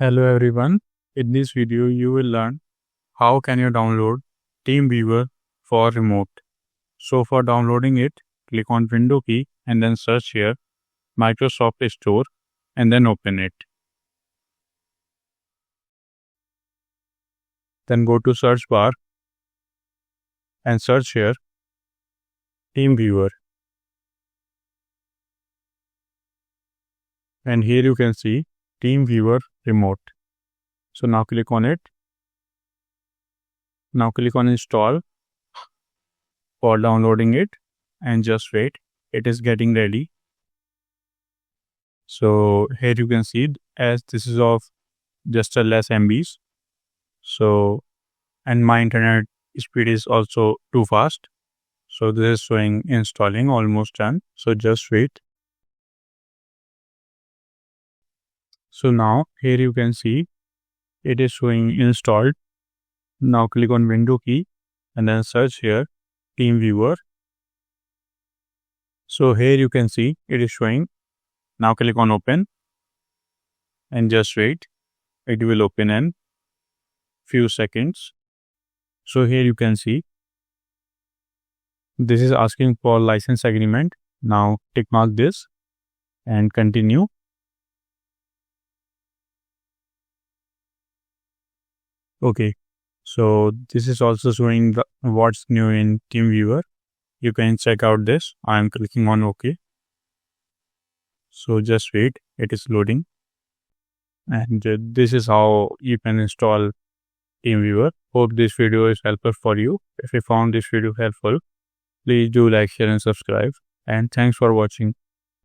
Hello everyone. In this video you will learn how can you download TeamViewer for remote. So for downloading it, click on window key and then search here Microsoft Store and then open it. Then go to search bar and search here TeamViewer. And here you can see TeamViewer remote. So now click on it. Now click on install for downloading it and just wait. It is getting ready. So here you can see as this is of just a less MBs. So and my internet speed is also too fast. So this is showing installing almost done. So just wait. So now here you can see it is showing installed. Now click on window key and then search here TeamViewer. So here you can see it is showing. Now click on open and just wait. It will open in few seconds. So here you can see this is asking for license agreement. Now tick mark this and continue. Okay, so this is also showing what's new in TeamViewer. You can check out this. I am clicking on OK. So just wait, it is loading. And this is how you can install TeamViewer. Hope this video is helpful for you. If you found this video helpful, please do like, share and subscribe. And thanks for watching.